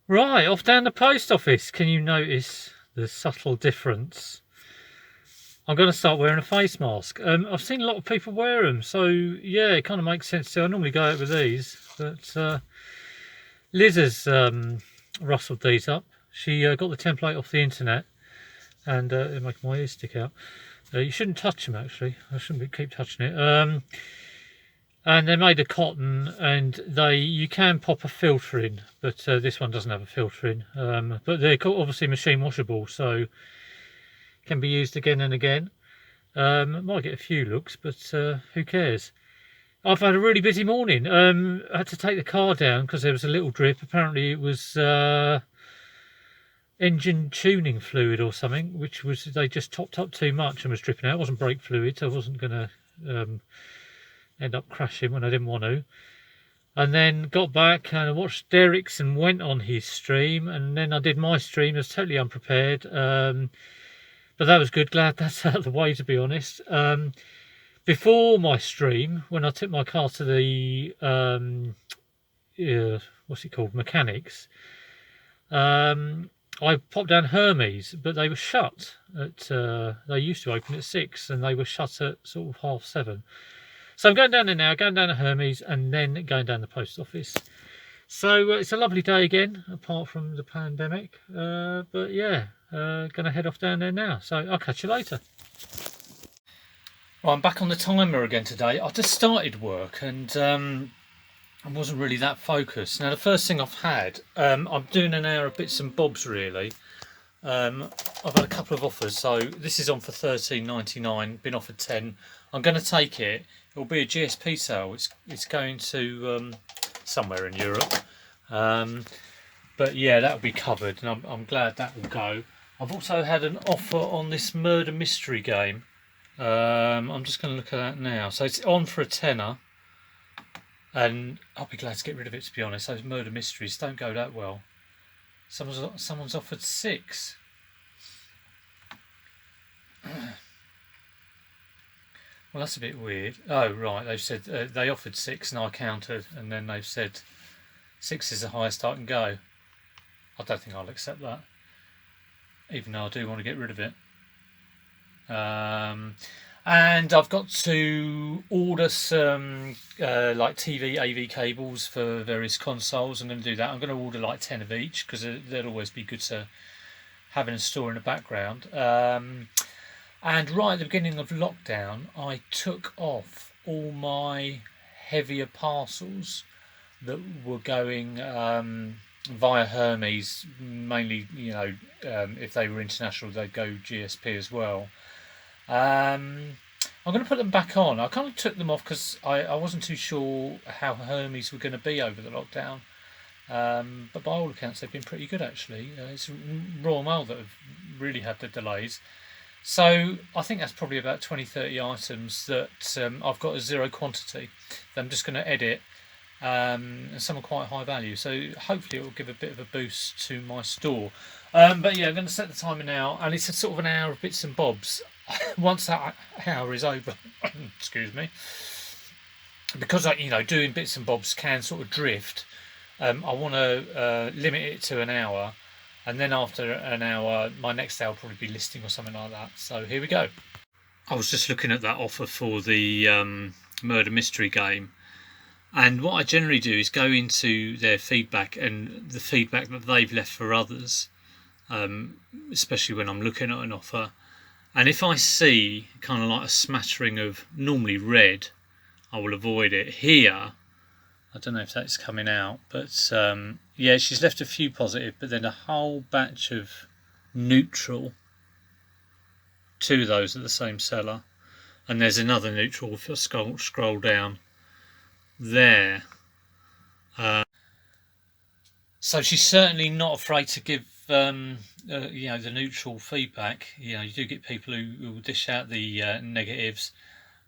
Right, off down the post office. Can you notice the subtle difference? I'm going to start wearing a face mask. I've seen a lot of people wear them, so yeah, it kind of makes sense too. I normally go out with these, but Liz has rustled these up. She got the template off the internet, and it makes my ears stick out. You shouldn't touch them, actually. I shouldn't keep touching it. And they're made of cotton, and you can pop a filter in, but this one doesn't have a filter in. But they're obviously machine washable, so can be used again and again. Might get a few looks, but who cares? I've had a really busy morning. I had to take the car down because there was a little drip. Apparently, it was engine tuning fluid or something, which was they just topped up too much and was dripping out. It wasn't brake fluid, so I wasn't going to end up crashing when I didn't want to. And then got back and I watched Derek's and went on his stream, and then I did my stream. I was totally unprepared, but that was good. Glad that's out of the way, to be honest. Before my stream, when I took my car to the what's it called, mechanics, I popped down Hermes, but they were shut at. They used to open at 6, and they were shut at sort of 7:30. So I'm going down there now, going down to Hermes, and then going down the post office. So it's a lovely day again, apart from the pandemic. But yeah, going to head off down there now. So I'll catch you later. Well, I'm back on the timer again today. I just started work and I wasn't really that focused. Now, the first thing I've had, I'm doing an hour of bits and bobs really. I've had a couple of offers. So this is on for £13.99, been offered 10. I'm going to take it. It'll be a GSP sale. It's going to somewhere in Europe. But yeah, that'll be covered, and I'm glad that will go. I've also had an offer on this murder mystery game. I'm just going to look at that now. So it's on for a tenner, and I'll be glad to get rid of it, to be honest. Those murder mysteries don't go that well. Someone's offered 6. Well, that's a bit weird. Oh, right. They've said they offered 6 and I countered, and then they've said 6 is the highest I can go. I don't think I'll accept that, even though I do want to get rid of it. And I've got to order some like TV AV cables for various consoles. I'm going to do that. I'm going to order like 10 of each because they'll always be good to have and store in the background. And right at the beginning of lockdown, I took off all my heavier parcels that were going via Hermes, mainly, if they were international, they'd go GSP as well. I'm going to put them back on. I kind of took them off because I wasn't too sure how Hermes were going to be over the lockdown. But by all accounts, they've been pretty good actually. It's Royal Mail that have really had the delays. So I think that's probably about 20-30 items that I've got as zero quantity that I'm just going to edit, and some are quite high value. So hopefully it will give a bit of a boost to my store. But yeah, I'm going to set the timer now, and it's a sort of an hour of bits and bobs. Once that hour is over, excuse me, because doing bits and bobs can sort of drift. I want to limit it to an hour, and then after an hour, my next hour will probably be listing or something like that. So here we go. I was just looking at that offer for the murder mystery game, and what I generally do is go into their feedback and the feedback that they've left for others, especially when I'm looking at an offer. And if I see kind of like a smattering of normally red, I will avoid it. Here, I don't know if that's coming out, but yeah, she's left a few positive, but then a whole batch of neutral. 2 of those are the same seller, and there's another neutral if I scroll down there. So she's certainly not afraid to give the neutral feedback. You do get people who will dish out the negatives.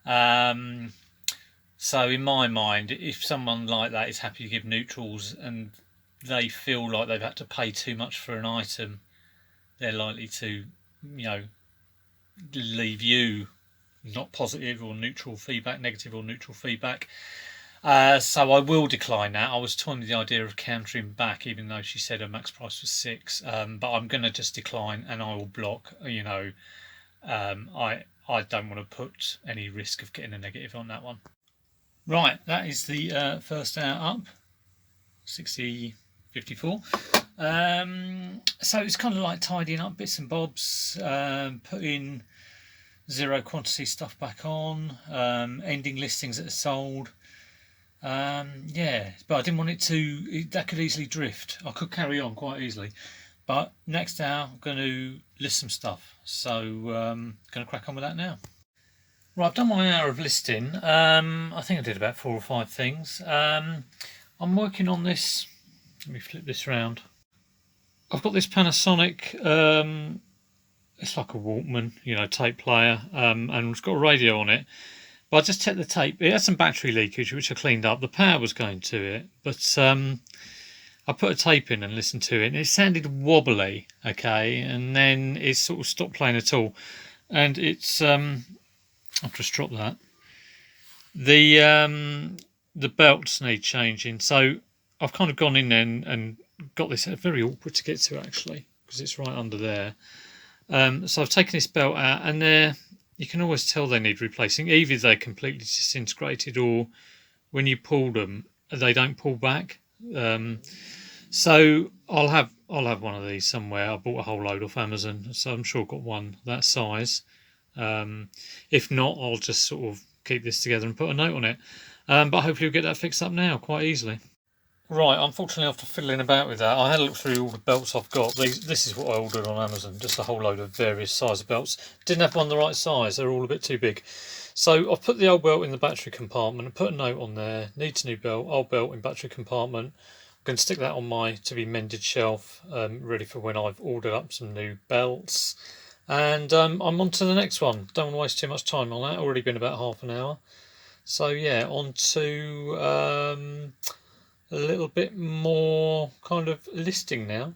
So in my mind, if someone like that is happy to give neutrals and they feel like they've had to pay too much for an item, they're likely to, leave you not positive or neutral feedback, negative or neutral feedback. So I will decline that. I was toying with the idea of countering back, even though she said her max price was 6. But I'm going to just decline, and I will block. I don't want to put any risk of getting a negative on that one. Right, that is the first hour up, 60.54. So it's kind of like tidying up bits and bobs, putting zero quantity stuff back on, ending listings that are sold. Yeah, but I didn't want it to. That could easily drift. I could carry on quite easily, but next hour I'm going to list some stuff. So going to crack on with that now. Right, I've done my hour of listing. I think I did about 4 or 5 things. I'm working on this. Let me flip this round. I've got this Panasonic. It's like a Walkman, tape player, and it's got a radio on it. But I just checked the tape. It had some battery leakage, which I cleaned up. The power was going to it, but I put a tape in and listened to it, and it sounded wobbly. Okay, and then it sort of stopped playing at all, and it's I've just dropped that. The belts need changing, so I've kind of gone in there and got this. Very awkward to get to actually, because it's right under there. So I've taken this belt out, and you can always tell they need replacing. Either they're completely disintegrated, or when you pull them, they don't pull back. So I'll have one of these somewhere. I bought a whole load off Amazon, so I'm sure I've got one that size. If not, I'll just sort of keep this together and put a note on it. But hopefully we'll get that fixed up now quite easily. Right, unfortunately after fiddling about with that, I had a look through all the belts I've got. This is what I ordered on Amazon, just a whole load of various size of belts. Didn't have one the right size, they're all a bit too big. So I've put the old belt in the battery compartment and put a note on there, needs new belt, old belt in battery compartment. I'm going to stick that on my to be mended shelf, ready for when I've ordered up some new belts. And I'm on to the next one. Don't want to waste too much time on that, already been about half an hour. So yeah, on to a little bit more kind of listing now.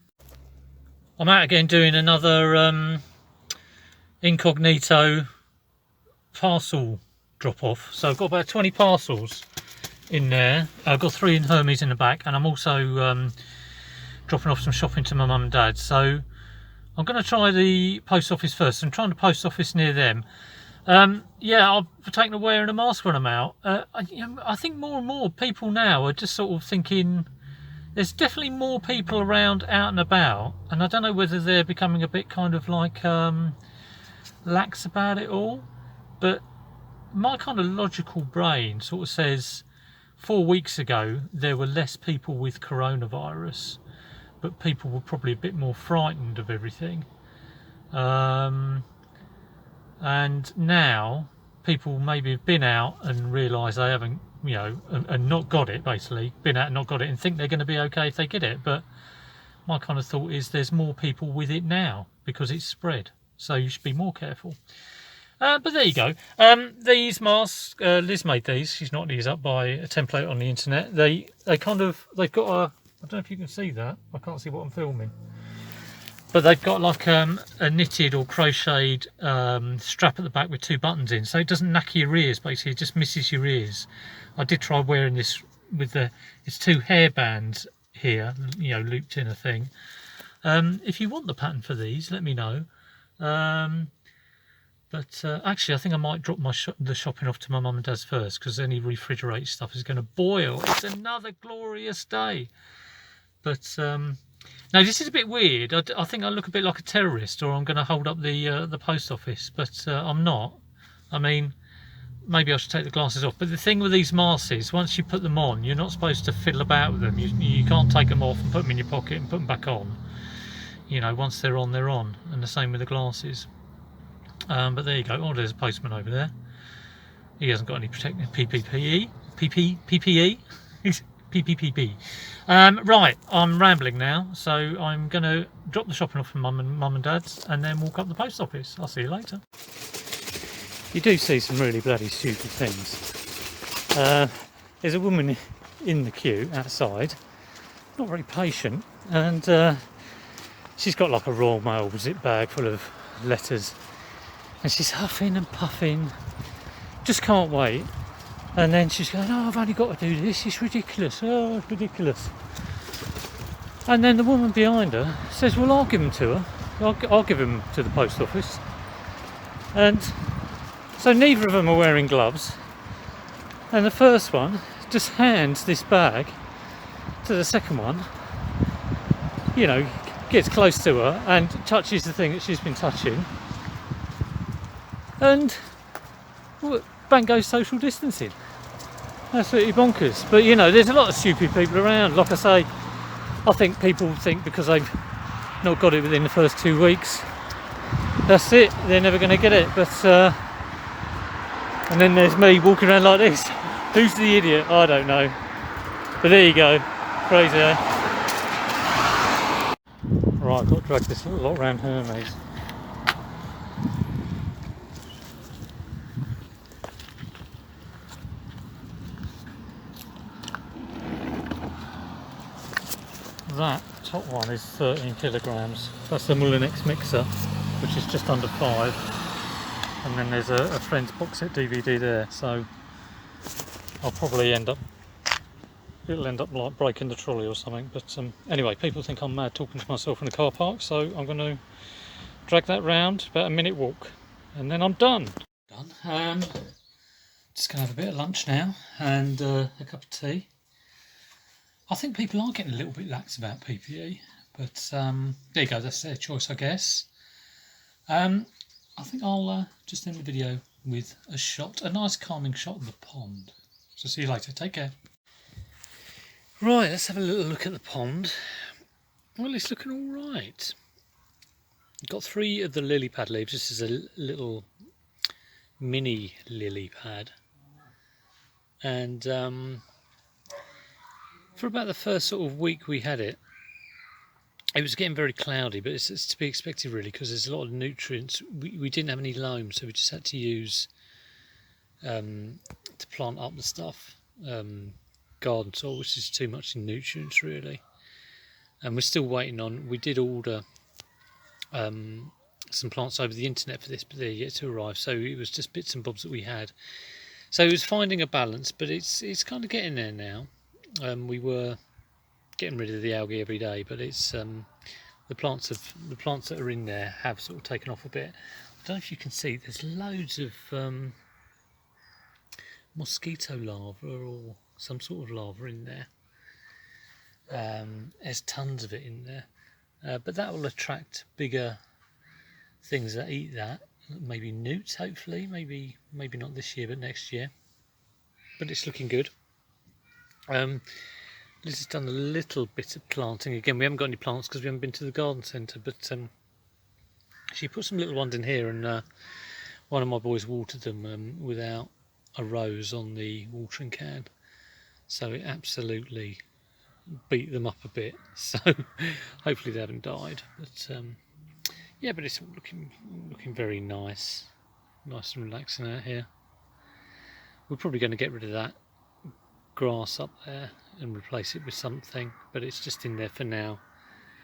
I'm out again doing another incognito parcel drop off. So I've got about 20 parcels in there. I've got 3 in Hermes in the back, and I'm also dropping off some shopping to my mum and dad. So I'm going to try the post office first. I'm trying the post office near them. Yeah, I've taken a wearing a mask when I'm out. I think more and more people now are just sort of thinking there's definitely more people around out and about, and I don't know whether they're becoming a bit kind of like lax about it all, but my kind of logical brain sort of says 4 weeks ago there were less people with coronavirus, but people were probably a bit more frightened of everything. And now people maybe have been out and realised they haven't, and not got it, basically. Been out and not got it and think they're going to be okay if they get it. But my kind of thought is there's more people with it now because it's spread. So you should be more careful. But there you go. These masks, Liz made these. She's knocked these up by a template on the internet. They've got a, I don't know if you can see that. I can't see what I'm filming. But they've got like a knitted or crocheted strap at the back with 2 buttons in, so it doesn't knack your ears, basically, it just misses your ears. I did try wearing this with it's 2 hairbands here, looped in a thing. If you want the pattern for these, let me know. But actually, I think I might drop the shopping off to my mum and dad's first, because any refrigerated stuff is going to boil. It's another glorious day. But now this is a bit weird. I think I look a bit like a terrorist, or I'm going to hold up the post office, but I'm not. I mean, maybe I should take the glasses off. But the thing with these masks is, once you put them on, you're not supposed to fiddle about with them. You can't take them off and put them in your pocket and put them back on. Once they're on, they're on. And the same with the glasses. But there you go. Oh, there's a postman over there. He hasn't got any protective PPE. PPPP. Right, I'm rambling now, so I'm going to drop the shopping off from mum and dad's, and then walk up the post office. I'll see you later. You do see some really bloody stupid things. There's a woman in the queue outside, not very patient, and she's got like a Royal Mail zip bag full of letters, and she's huffing and puffing. Just can't wait And then she's going, oh, I've only got to do this, it's ridiculous, oh, it's ridiculous. And then the woman behind her says, well, I'll give them to her, I'll give them to the post office. And so neither of them are wearing gloves, and the first one just hands this bag to the second one, you know, gets close to her and touches the thing that she's been touching, and well, bang goes social distancing. Absolutely bonkers. But you know, there's a lot of stupid people around. Like I say, I think people think because they've not got it within the first 2 weeks, that's it, they're never going to get it. But and then there's me walking around like this. Who's the idiot? I don't know. But there you go. Crazy, eh? Right, I've got to drag this little lot around Hermes. That top one is 13 kilograms. That's the Mullinex mixer, which is just under 5. And then there's a Friends box set DVD there, so I'll probably it'll end up like breaking the trolley or something. But anyway, people think I'm mad talking to myself in the car park, so I'm going to drag that round, about a minute walk, and then I'm done. Just going to have a bit of lunch now and a cup of tea. I think people are getting a little bit lax about PPE, but there you go, that's their choice, I guess. I think I'll just end the video with a nice calming shot of the pond. So see you later, take care. Right, let's have a little look at the pond. Well, it's looking all right. Got 3 of the lily pad leaves. This is a little mini lily pad. And for about the first sort of week we had it, it was getting very cloudy, but it's to be expected really, because there's a lot of nutrients. We didn't have any loam, so we just had to use to plant up the stuff, garden soil, which is too much in nutrients really. And we're still waiting on, we did order some plants over the internet for this, but they're yet to arrive, so it was just bits and bobs that we had. So it was finding a balance, but it's kind of getting there now. We were getting rid of the algae every day, but it's the plants that are in there have sort of taken off a bit. I don't know if you can see, there's loads of mosquito larvae or some sort of larva in there. There's tons of it in there, but that will attract bigger things that eat that. Maybe newts, hopefully. Maybe not this year, but next year. But it's looking good. Liz has done a little bit of planting. Again, we haven't got any plants because we haven't been to the garden centre, but she put some little ones in here, and one of my boys watered them without a rose on the watering can, so it absolutely beat them up a bit. So hopefully they haven't died. But yeah, but it's looking very nice and relaxing out here. We're probably going to get rid of that grass up there and replace it with something, but it's just in there for now.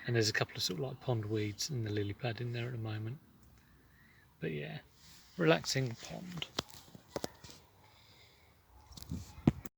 And there's a couple of sort of like pond weeds and the lily pad in there at the moment. But yeah, relaxing pond.